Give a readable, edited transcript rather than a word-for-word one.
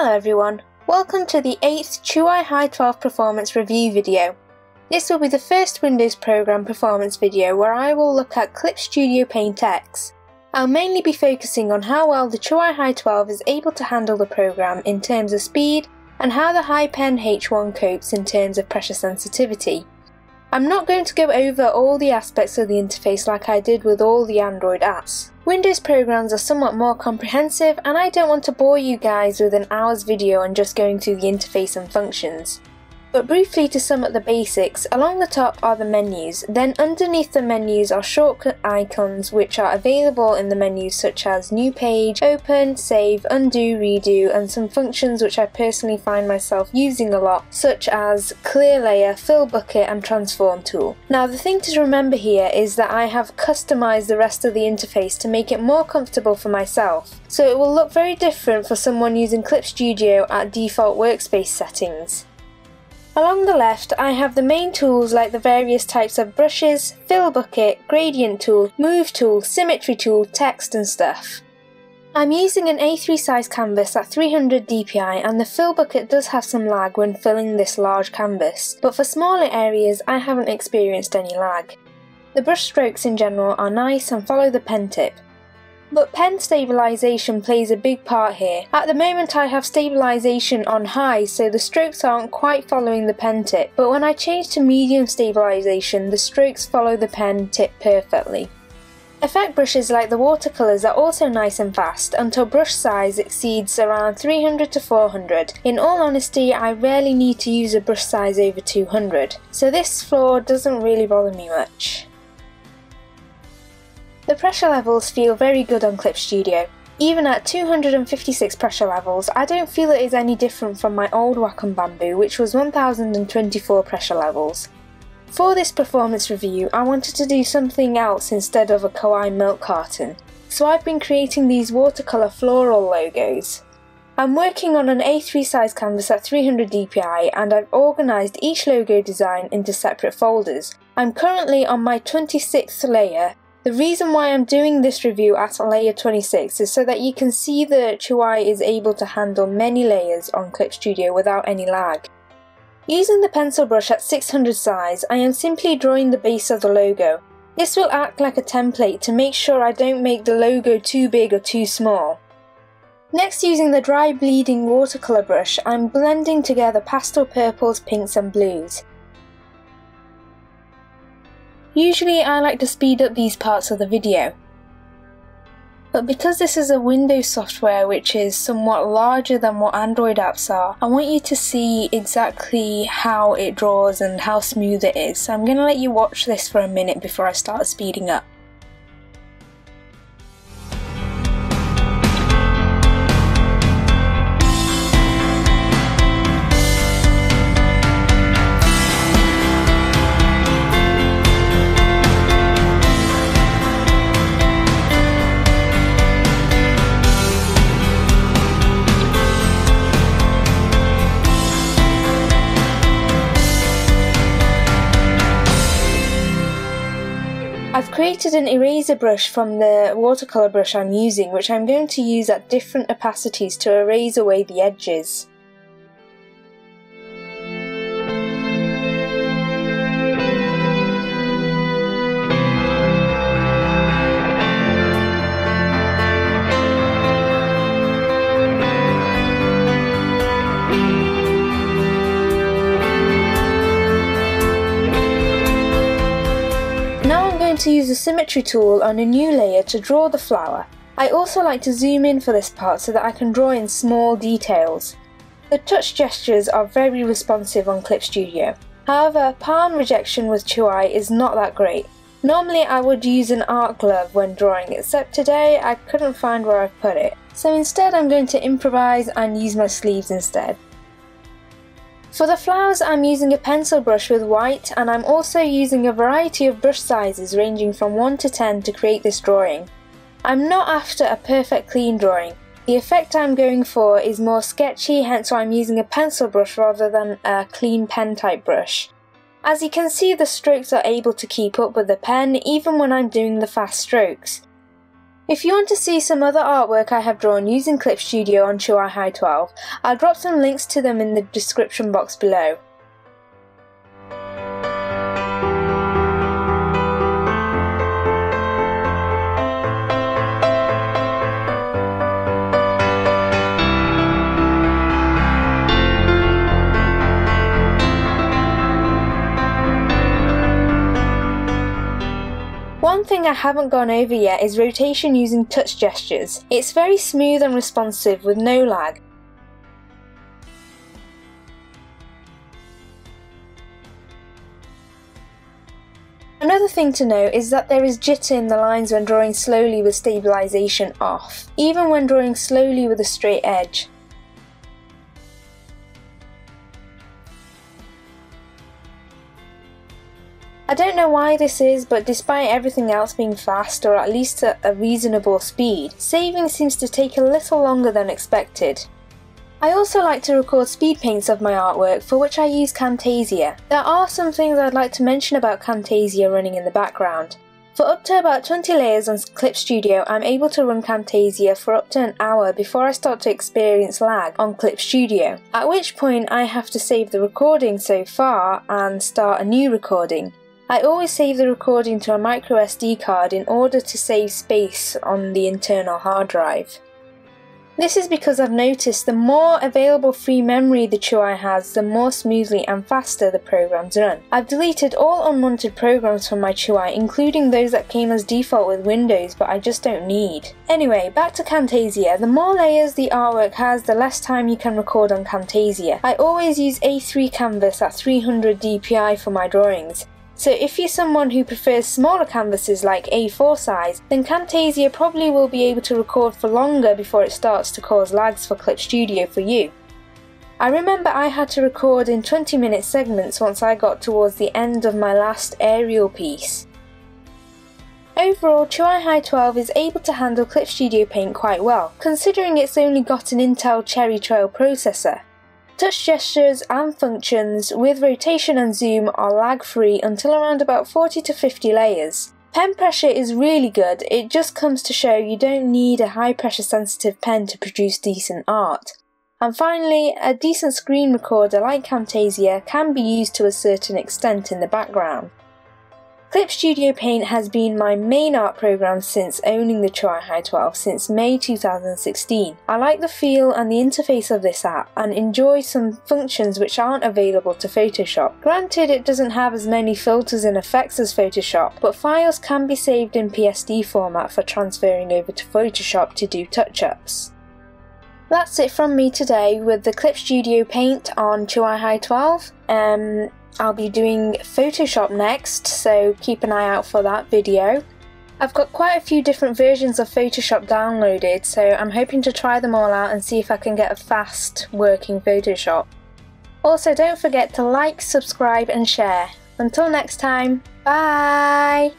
Hello everyone, welcome to the 8th Chuwi HI12 performance review video. This will be the first Windows program performance video where I will look at CLIPSTUDIOPAINT X. I'll mainly be focusing on how well the Chuwi HI12 is able to handle the program in terms of speed and how the HiPen H1 copes in terms of pressure sensitivity. I'm not going to go over all the aspects of the interface like I did with all the Android apps. Windows programs are somewhat more comprehensive and I don't want to bore you guys with an hour's video on just going through the interface and functions. But briefly to sum up the basics, along the top are the menus, then underneath the menus are shortcut icons which are available in the menus such as New Page, Open, Save, Undo, Redo, and some functions which I personally find myself using a lot such as Clear Layer, Fill Bucket and Transform Tool. Now the thing to remember here is that I have customized the rest of the interface to make it more comfortable for myself, so it will look very different for someone using Clip Studio at default workspace settings. Along the left, I have the main tools like the various types of brushes, fill bucket, gradient tool, move tool, symmetry tool, text and stuff. I'm using an A3 size canvas at 300 dpi and the fill bucket does have some lag when filling this large canvas, but for smaller areas I haven't experienced any lag. The brush strokes in general are nice and follow the pen tip. But pen stabilisation plays a big part here. At the moment I have stabilisation on high so the strokes aren't quite following the pen tip, but when I change to medium stabilisation the strokes follow the pen tip perfectly. Effect brushes like the watercolours are also nice and fast until brush size exceeds around 300 to 400. In all honesty I rarely need to use a brush size over 200, so this flaw doesn't really bother me much. The pressure levels feel very good on Clip Studio. Even at 256 pressure levels, I don't feel it is any different from my old Wacom Bamboo which was 1024 pressure levels. For this performance review, I wanted to do something else instead of a kawaii milk carton, so I've been creating these watercolour floral logos. I'm working on an A3 size canvas at 300 dpi and I've organised each logo design into separate folders. I'm currently on my 26th layer. The reason why I'm doing this review at layer 26 is so that you can see that Chuwi is able to handle many layers on Clip Studio without any lag. Using the pencil brush at 600 size, I am simply drawing the base of the logo. This will act like a template to make sure I don't make the logo too big or too small. Next, using the dry bleeding watercolour brush, I'm blending together pastel purples, pinks and blues. Usually I like to speed up these parts of the video, but because this is a Windows software which is somewhat larger than what Android apps are, I want you to see exactly how it draws and how smooth it is, so I'm going to let you watch this for a minute before I start speeding up. I've created an eraser brush from the watercolour brush I'm using, which I'm going to use at different opacities to erase away the edges. To use the symmetry tool on a new layer to draw the flower. I also like to zoom in for this part so that I can draw in small details. The touch gestures are very responsive on Clip Studio. However, palm rejection with Chuwi is not that great. Normally I would use an art glove when drawing, except today I couldn't find where I've put it. So instead I'm going to improvise and use my sleeves instead. For the flowers I'm using a pencil brush with white and I'm also using a variety of brush sizes ranging from 1 to 10 to create this drawing. I'm not after a perfect clean drawing. The effect I'm going for is more sketchy, hence why I'm using a pencil brush rather than a clean pen type brush. As you can see, the strokes are able to keep up with the pen even when I'm doing the fast strokes. If you want to see some other artwork I have drawn using Clip Studio on Chuwi HI12, I'll drop some links to them in the description box below. One thing I haven't gone over yet is rotation using touch gestures. It's very smooth and responsive with no lag. Another thing to note is that there is jitter in the lines when drawing slowly with stabilization off, even when drawing slowly with a straight edge. I don't know why this is, but despite everything else being fast, or at least at a reasonable speed, saving seems to take a little longer than expected. I also like to record speed paints of my artwork, for which I use Camtasia. There are some things I'd like to mention about Camtasia running in the background. For up to about 20 layers on Clip Studio, I'm able to run Camtasia for up to an hour before I start to experience lag on Clip Studio, at which point I have to save the recording so far and start a new recording. I always save the recording to a micro SD card in order to save space on the internal hard drive. This is because I've noticed the more available free memory the Chuwi has, the more smoothly and faster the programs run. I've deleted all unwanted programs from my Chuwi, including those that came as default with Windows but I just don't need. Anyway, back to Camtasia. The more layers the artwork has, the less time you can record on Camtasia. I always use A3 canvas at 300 dpi for my drawings. So if you're someone who prefers smaller canvases like A4 size, then Camtasia probably will be able to record for longer before it starts to cause lags for Clip Studio for you. I remember I had to record in 20-minute segments once I got towards the end of my last aerial piece. Overall, Chuwi HI12 is able to handle Clip Studio Paint quite well, considering it's only got an Intel Cherry Trail processor. Touch gestures and functions with rotation and zoom are lag-free until around about 40 to 50 layers. Pen pressure is really good, it just comes to show you don't need a high pressure sensitive pen to produce decent art. And finally, a decent screen recorder like Camtasia can be used to a certain extent in the background. Clip Studio Paint has been my main art program since owning the Chuwi HI12 since May 2016. I like the feel and the interface of this app and enjoy some functions which aren't available to Photoshop. Granted, it doesn't have as many filters and effects as Photoshop, but files can be saved in PSD format for transferring over to Photoshop to do touch-ups. That's it from me today with the Clip Studio Paint on Chuwi HI12. I'll be doing Photoshop next, so keep an eye out for that video. I've got quite a few different versions of Photoshop downloaded, so I'm hoping to try them all out and see if I can get a fast working Photoshop. Also, don't forget to like, subscribe and share. Until next time, bye!